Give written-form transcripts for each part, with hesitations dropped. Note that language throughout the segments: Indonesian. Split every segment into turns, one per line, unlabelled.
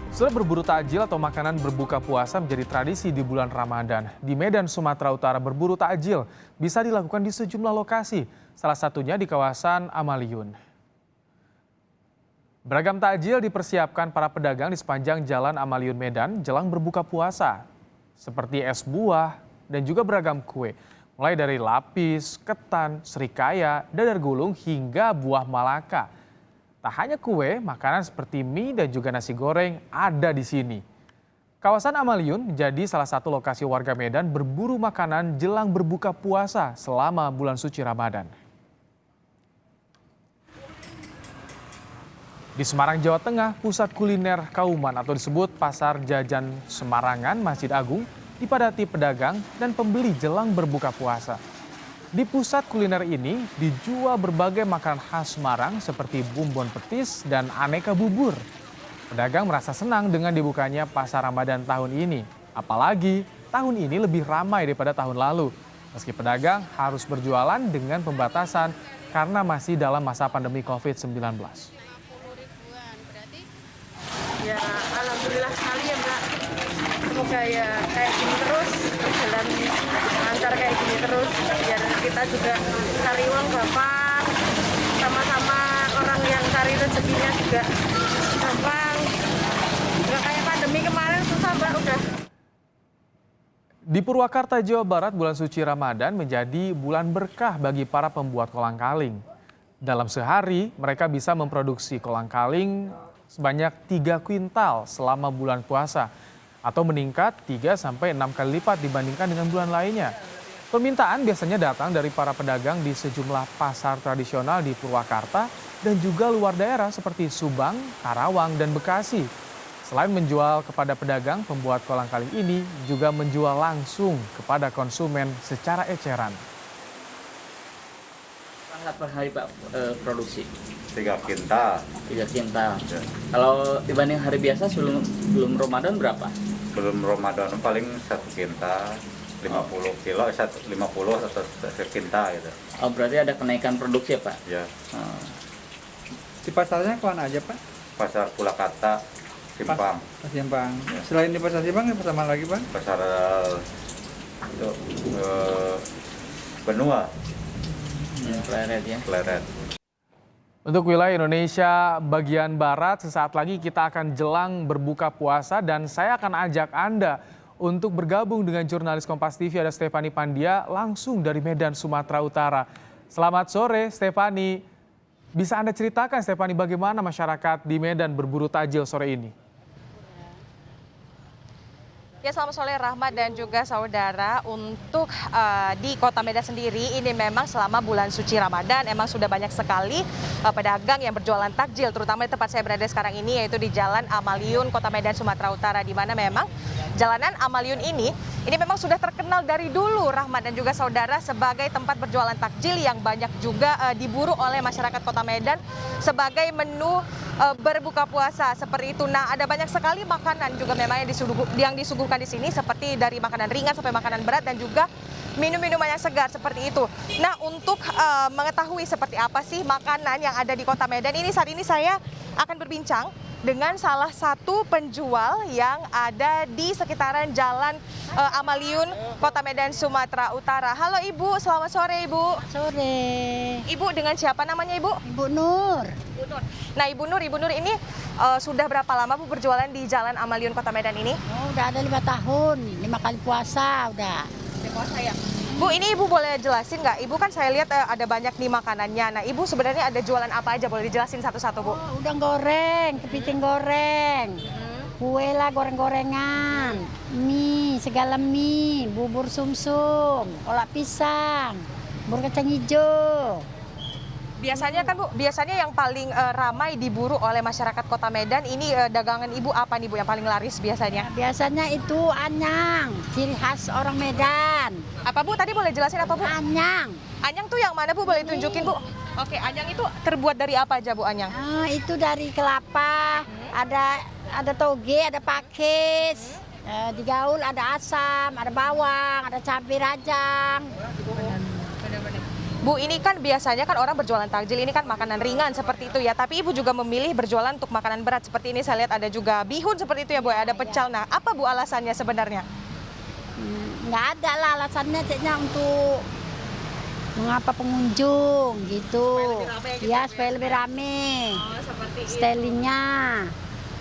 Sudah berburu takjil atau makanan berbuka puasa menjadi tradisi di bulan Ramadan. Di Medan, Sumatera Utara, berburu takjil bisa dilakukan di sejumlah lokasi, salah satunya di kawasan Amaliun. Beragam takjil dipersiapkan para pedagang di sepanjang Jalan Amaliun Medan jelang berbuka puasa, seperti es buah dan juga beragam kue, mulai dari lapis, ketan, serikaya, dadar gulung hingga buah malaka. Tak hanya kue, makanan seperti mie dan juga nasi goreng ada di sini. Kawasan Amaliun menjadi salah satu lokasi warga Medan berburu makanan jelang berbuka puasa selama bulan suci Ramadan. Di Semarang, Jawa Tengah, pusat kuliner Kauman atau disebut Pasar Jajan Semarangan Masjid Agung dipadati pedagang dan pembeli jelang berbuka puasa. Di pusat kuliner ini dijual berbagai makanan khas Semarang seperti bumbon petis dan aneka bubur. Pedagang merasa senang dengan dibukanya pasar Ramadan tahun ini. Apalagi tahun ini lebih ramai daripada tahun lalu. Meski pedagang harus berjualan dengan pembatasan karena masih dalam masa pandemi COVID-19.
Ya alhamdulillah sekali ya Mbak. Semoga ya kayak gini terus, berjalan lancar kayak gini terus, biar kita juga cari uang gampang, sama-sama orang yang cari rezekinya juga gampang. Nggak kayak pandemi kemarin susah Mbak udah.
Di Purwakarta, Jawa Barat, bulan suci Ramadan menjadi bulan berkah bagi para pembuat kolang-kaling. Dalam sehari, mereka bisa memproduksi kolang-kaling sebanyak 3 kuintal selama bulan puasa, atau meningkat 3-6 kali lipat dibandingkan dengan bulan lainnya. Permintaan biasanya datang dari para pedagang di sejumlah pasar tradisional di Purwakarta dan juga luar daerah seperti Subang, Karawang, dan Bekasi. Selain menjual kepada pedagang, pembuat kolang-kaling ini juga menjual langsung kepada konsumen secara eceran.
Sangat per hari Pak produksi?
3 kintal.
3 kintal.
Ya.
Kalau dibanding hari biasa sebelum Ramadan berapa?
Belum Ramadan paling 1 kintal, 50 kilo, 50 atau 1 kintal gitu.
Oh, berarti ada kenaikan produksi ya Pak?
Ya.
Di pasarnya kemana aja Pak?
Pasar Purwakarta, Simpang.
Simpang.
Ya.
Selain di pasar Simpang, di pasar mana lagi Pak?
Pasar itu, Benua,
Pleret ya.
Pleret.
Untuk wilayah Indonesia bagian Barat, sesaat lagi kita akan jelang berbuka puasa dan saya akan ajak Anda untuk bergabung dengan jurnalis Kompas TV, ada Stefani Pandia langsung dari Medan, Sumatera Utara. Selamat sore Stefani. Bisa Anda ceritakan Stefani bagaimana masyarakat di Medan berburu takjil sore ini?
Ya, selamat sore Rahmat dan juga saudara. Untuk di Kota Medan sendiri ini memang selama bulan suci Ramadan emang sudah banyak sekali pedagang yang berjualan takjil, terutama di tempat saya berada sekarang ini yaitu di Jalan Amaliun, Kota Medan, Sumatera Utara, di mana memang jalanan Amaliun ini memang sudah terkenal dari dulu Rahmat dan juga saudara sebagai tempat berjualan takjil yang banyak juga diburu oleh masyarakat Kota Medan sebagai menu berbuka puasa seperti itu. Nah, ada banyak sekali makanan juga memang yang disuguhkan di sini seperti dari makanan ringan sampai makanan berat dan juga minum-minuman yang segar seperti itu. Nah, untuk mengetahui seperti apa sih makanan yang ada di Kota Medan ini, saat ini saya akan berbincang dengan salah satu penjual yang ada di sekitaran Jalan Amaliun, Kota Medan, Sumatera Utara. Halo Ibu, selamat sore Ibu.
Sore.
Ibu dengan siapa namanya Ibu?
Ibu Nur.
Ibu Nur. Nah Ibu Nur ini sudah berapa lama Bu berjualan di Jalan Amaliun, Kota Medan ini?
Oh, udah ada 5 tahun, 5 kali puasa udah.
Puasa ya. Bu, ini Ibu boleh jelasin nggak? Ibu kan saya lihat ada banyak nih makanannya. Nah, Ibu sebenarnya ada jualan apa aja? Boleh dijelasin satu-satu, Bu?
Oh, udang goreng, kepiting goreng, kue lah goreng-gorengan, mie, segala mie, bubur sumsum, kolak pisang, bubur kacang hijau.
Biasanya kan Bu, biasanya yang paling ramai diburu oleh masyarakat Kota Medan ini dagangan Ibu apa nih Bu yang paling laris biasanya?
Biasanya itu anyang, ciri khas orang Medan.
Apa Bu? Tadi boleh jelasin apa Bu?
Anyang.
Anyang tuh yang mana Bu? Boleh tunjukin Bu? Oke, anyang itu terbuat dari apa aja Bu anyang?
Itu dari kelapa, ada toge, ada pakis, digaul, ada asam, ada bawang, ada cabai rajang.
Bu, Bu, ini kan biasanya kan orang berjualan takjil ini kan makanan ringan seperti itu ya, tapi Ibu juga memilih berjualan untuk makanan berat seperti ini. Saya lihat ada juga bihun seperti itu ya Bu, ada pecel. Nah, apa Bu alasannya sebenarnya?
Nggak ada lah alasannya, ceknya untuk mengapa pengunjung gitu. Ya supaya lebih rame.
Seperti
Stylingnya,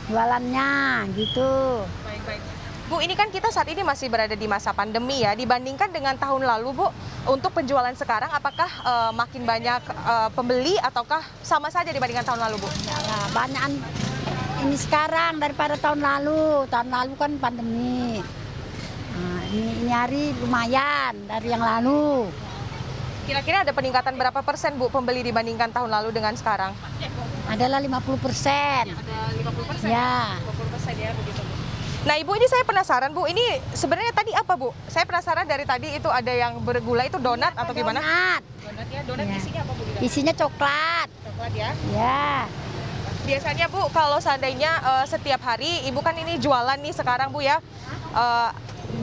jualannya gitu.
Baik-baik. Bu, ini kan kita saat ini masih berada di masa pandemi ya. Dibandingkan dengan tahun lalu, Bu, untuk penjualan sekarang apakah makin banyak pembeli ataukah sama saja dibandingkan tahun lalu, Bu?
Ya, banyak ini sekarang daripada tahun lalu. Tahun lalu kan pandemi. Nah, ini hari lumayan dari yang lalu.
Kira-kira ada peningkatan berapa persen, Bu, pembeli dibandingkan tahun lalu dengan sekarang?
Adalah 50%.
Ada 50%?
Ya.
50% ya, begitu, Bu. Nah, Ibu, ini saya penasaran, Bu, ini sebenarnya tadi apa, Bu? Saya penasaran dari tadi itu ada yang bergula, itu donat atau gimana?
Donat.
Donat
Ya.
isinya apa, Bu? di dalam?
Isinya coklat.
Coklat ya.
Ya.
Biasanya, Bu, kalau seandainya setiap hari, Ibu kan ini jualan nih sekarang, Bu ya.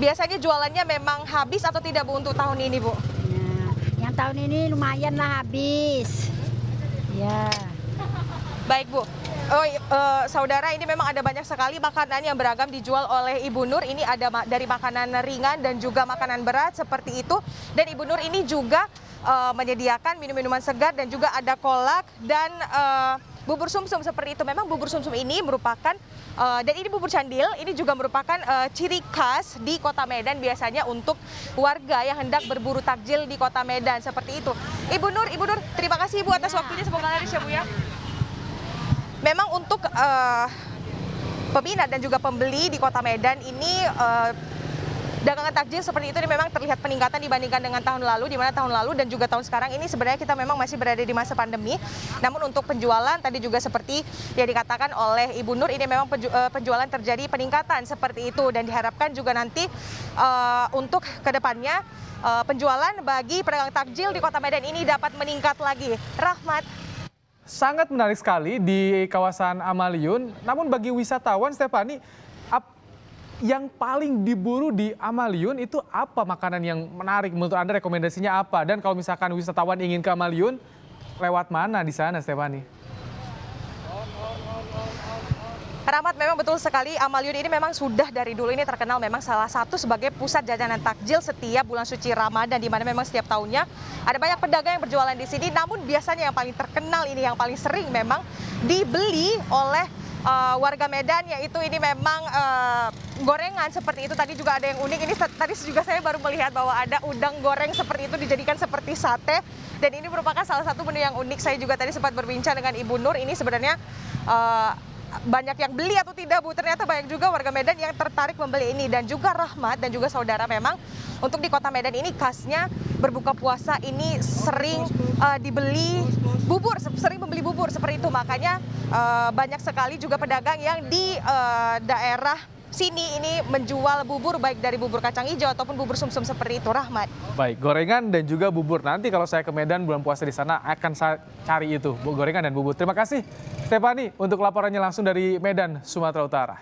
Biasanya jualannya memang habis atau tidak, Bu, untuk tahun ini, Bu?
Nah, yang tahun ini lumayan lah habis. Ya.
Baik, Bu. Saudara, ini memang ada banyak sekali makanan yang beragam dijual oleh Ibu Nur. Ini ada dari makanan ringan dan juga makanan berat seperti itu. Dan Ibu Nur ini juga menyediakan minum-minuman segar dan juga ada kolak dan bubur sumsum seperti itu. Memang bubur sumsum ini merupakan dan ini bubur candil ini juga merupakan ciri khas di Kota Medan biasanya untuk warga yang hendak berburu takjil di Kota Medan seperti itu. Ibu Nur, terima kasih Ibu atas waktunya, semoga laris ya Bu ya. Memang untuk peminat dan juga pembeli di Kota Medan ini dagangan takjil seperti itu ini memang terlihat peningkatan dibandingkan dengan tahun lalu, di mana tahun lalu dan juga tahun sekarang ini sebenarnya kita memang masih berada di masa pandemi. Namun untuk penjualan tadi juga seperti yang dikatakan oleh Ibu Nur, ini memang penjualan terjadi peningkatan seperti itu dan diharapkan juga nanti untuk kedepannya penjualan bagi pedagang takjil di Kota Medan ini dapat meningkat lagi. Rahmat.
Sangat menarik sekali di kawasan Amaliun. Namun bagi wisatawan, Stefani, yang paling diburu di Amaliun itu apa makanan yang menarik? Menurut Anda rekomendasinya apa? Dan kalau misalkan wisatawan ingin ke Amaliun, lewat mana di sana, Stefani?
Rahmat, memang betul sekali, Amaliun ini memang sudah dari dulu ini terkenal memang salah satu sebagai pusat jajanan takjil setiap bulan suci Ramadan, di mana memang setiap tahunnya ada banyak pedagang yang berjualan di sini. Namun biasanya yang paling terkenal ini, yang paling sering memang dibeli oleh warga Medan, yaitu ini memang gorengan seperti itu. Tadi juga ada yang unik, ini tadi juga saya baru melihat bahwa ada udang goreng seperti itu dijadikan seperti sate. Dan ini merupakan salah satu menu yang unik. Saya juga tadi sempat berbincang dengan Ibu Nur, ini sebenarnya banyak yang beli atau tidak, Bu? Ternyata banyak juga warga Medan yang tertarik membeli ini. Dan juga Rahmat dan juga saudara, memang untuk di Kota Medan ini khasnya berbuka puasa ini sering dibeli bubur, sering membeli bubur seperti itu. Makanya banyak sekali juga pedagang yang di daerah sini ini menjual bubur, baik dari bubur kacang hijau ataupun bubur sumsum seperti itu, Rahmat.
Baik, gorengan dan juga bubur. Nanti kalau saya ke Medan bulan puasa di sana akan saya cari itu, gorengan dan bubur. Terima kasih, Stefani, untuk laporannya langsung dari Medan, Sumatera Utara.